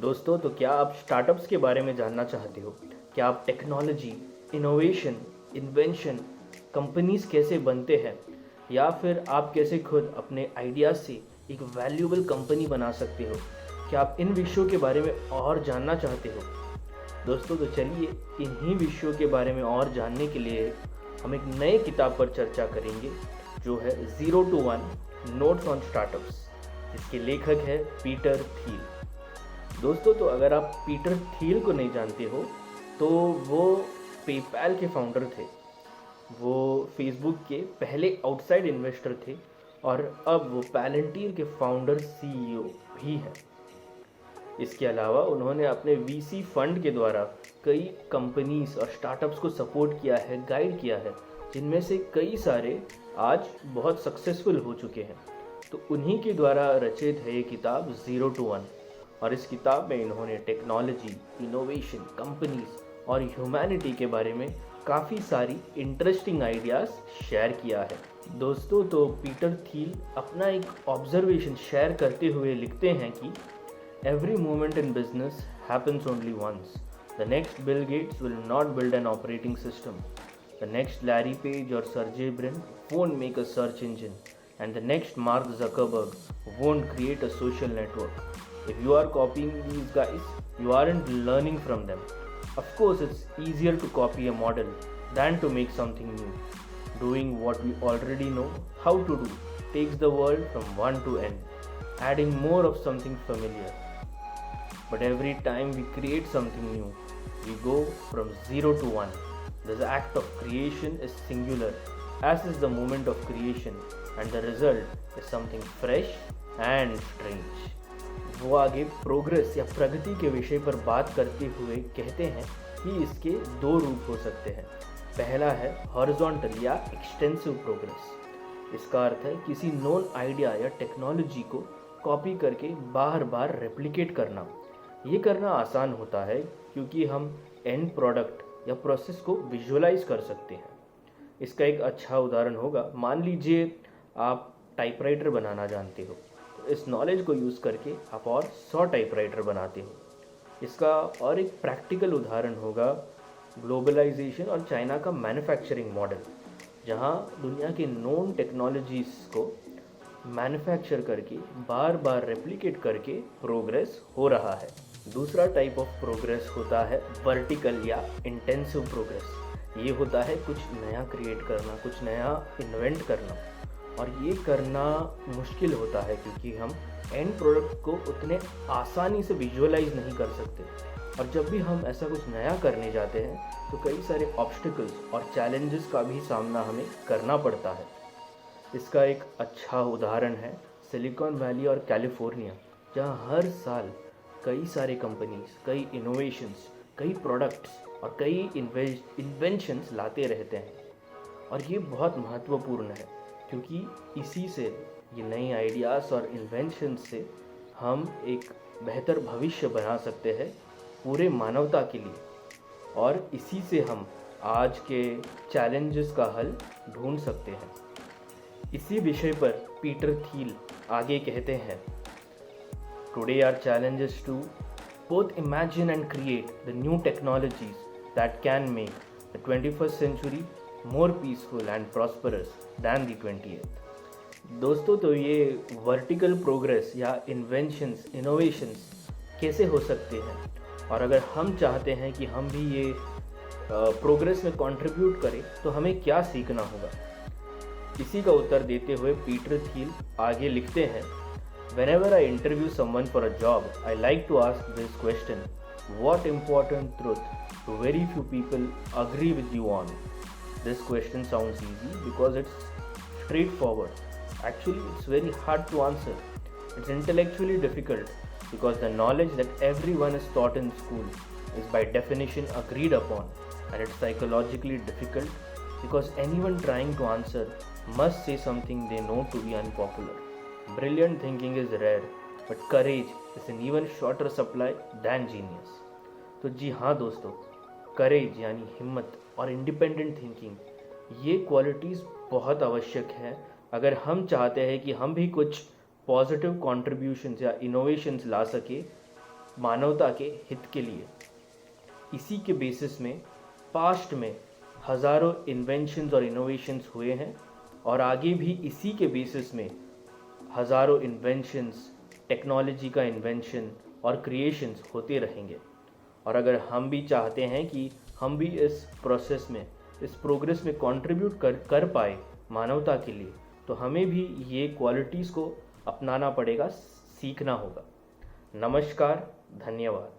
दोस्तों, तो क्या आप स्टार्टअप्स के बारे में जानना चाहते हो? क्या आप टेक्नोलॉजी, इनोवेशन, इन्वेंशन, कंपनीज कैसे बनते हैं, या फिर आप कैसे खुद अपने आइडियाज़ से एक वैल्यूएबल कंपनी बना सकते हो? क्या आप इन विषयों के बारे में और जानना चाहते हो? दोस्तों, तो चलिए इन्हीं विषयों के बारे में और जानने के लिए हम एक नए किताब पर चर्चा करेंगे, जो है 0 to 1 नोट्स ऑन स्टार्टअप्स, जिसके लेखक है पीटर थील। दोस्तों, तो अगर आप पीटर थील को नहीं जानते हो, तो वो पेपैल के फाउंडर थे। वो फेसबुक के पहले आउटसाइड इन्वेस्टर थे और अब वो पैलेंटियर के फाउंडर सीईओ भी हैं। इसके अलावा उन्होंने अपने वीसी फंड के द्वारा कई कंपनीज और स्टार्टअप्स को सपोर्ट किया है, गाइड किया है, जिनमें से कई सारे आज बहुत सक्सेसफुल हो चुके हैं। तो उन्हीं के द्वारा रचित है ये किताब 0 to 1। और इस किताब में इन्होंने टेक्नोलॉजी, इनोवेशन, कंपनीज और ह्यूमैनिटी के बारे में काफ़ी सारी इंटरेस्टिंग आइडियाज़ शेयर किया है। दोस्तों, तो पीटर थील अपना एक ऑब्जर्वेशन शेयर करते हुए लिखते हैं कि every moment in business happens only once. The next Bill Gates will not build an operating system. The next Larry Page or Sergey Brin won't make a search engine. And the next Mark Zuckerberg won't create a social network. If you are copying these guys, you aren't learning from them. Of course, it's easier to copy a model than to make something new. Doing what we already know how to do takes the world from one to n, adding more of something familiar. But every time we create something new, we go from 0 to 1. The act of creation is singular, as is the moment of creation, and the result is something fresh and strange. वो आगे progress या प्रगति के विषय पर बात करते हुए कहते हैं कि इसके दो रूप हो सकते हैं। पहला है हॉरिजॉन्टल या एक्सटेंसिव प्रोग्रेस। इसका अर्थ है किसी नोन आइडिया या टेक्नोलॉजी को कॉपी करके बार बार रेप्लिकेट करना। ये करना आसान होता है क्योंकि हम एंड प्रोडक्ट या प्रोसेस को विजुअलाइज कर सकते हैं। इसका एक अच्छा उदाहरण होगा, मान लीजिए आप टाइपराइटर बनाना जानते हो, तो इस नॉलेज को यूज़ करके आप और 100 टाइपराइटर बनाते हो। इसका और एक प्रैक्टिकल उदाहरण होगा ग्लोबलाइजेशन और चाइना का मैन्युफैक्चरिंग मॉडल, जहाँ दुनिया के नोन टेक्नोलॉजीज़ को मैन्युफैक्चर करके बार बार रेप्लिकेट करके प्रोग्रेस हो रहा है। दूसरा टाइप ऑफ प्रोग्रेस होता है वर्टिकल या इंटेंसिव प्रोग्रेस। ये होता है कुछ नया क्रिएट करना, कुछ नया इन्वेंट करना, और ये करना मुश्किल होता है क्योंकि हम एंड प्रोडक्ट को उतने आसानी से विजुअलाइज नहीं कर सकते। और जब भी हम ऐसा कुछ नया करने जाते हैं तो कई सारे ऑब्स्टिकल्स और चैलेंजेस का भी सामना हमें करना पड़ता है। इसका एक अच्छा उदाहरण है सिलिकॉन वैली और कैलिफोर्निया, जहाँ हर साल कई सारे कंपनीज, कई इनोवेशंस, कई प्रोडक्ट्स और कई इन्वेंशंस लाते रहते हैं। और ये बहुत महत्वपूर्ण है क्योंकि इसी से, ये नई आइडियाज़ और इन्वेंशंस से हम एक बेहतर भविष्य बना सकते हैं पूरे मानवता के लिए, और इसी से हम आज के चैलेंजेस का हल ढूंढ सकते हैं। इसी विषय पर पीटर थील आगे कहते हैं, Today our challenge is to both imagine and create the new technologies that can make the 21st century more peaceful and prosperous than the 20th. दोस्तों, तो ये वर्टिकल प्रोग्रेस या इन्वेंशंस, इनोवेशंस कैसे हो सकते हैं, और अगर हम चाहते हैं कि हम भी ये प्रोग्रेस में कंट्रीब्यूट करें तो हमें क्या सीखना होगा। इसी का उत्तर देते हुए पीटर थील आगे लिखते हैं, Whenever I interview someone for a job, I like to ask this question: what important truth do very few people agree with you on? This question sounds easy because it's straightforward. Actually, it's very hard to answer. It's intellectually difficult because the knowledge that everyone is taught in school is by definition agreed upon, and it's psychologically difficult because anyone trying to answer must say something they know to be unpopular. Brilliant thinking is rare, but courage is an even shorter supply than genius. तो जी हाँ दोस्तों, करेज यानी हिम्मत और independent thinking, ये qualities बहुत आवश्यक है अगर हम चाहते हैं कि हम भी कुछ पॉजिटिव कॉन्ट्रीब्यूशंस या इनोवेशंस ला सके मानवता के हित के लिए। इसी के बेसिस में पास्ट में हज़ारों इन्वेंशंस और इनोवेशंस हुए हैं और आगे भी इसी के बेसिस में हज़ारों इन्वेंशंस, टेक्नोलॉजी का इन्वेंशन और क्रिएशंस होते रहेंगे। और अगर हम भी चाहते हैं कि हम भी इस प्रोसेस में, इस प्रोग्रेस में कंट्रीब्यूट कर पाए मानवता के लिए, तो हमें भी ये क्वालिटीज़ को अपनाना पड़ेगा, सीखना होगा। नमस्कार, धन्यवाद।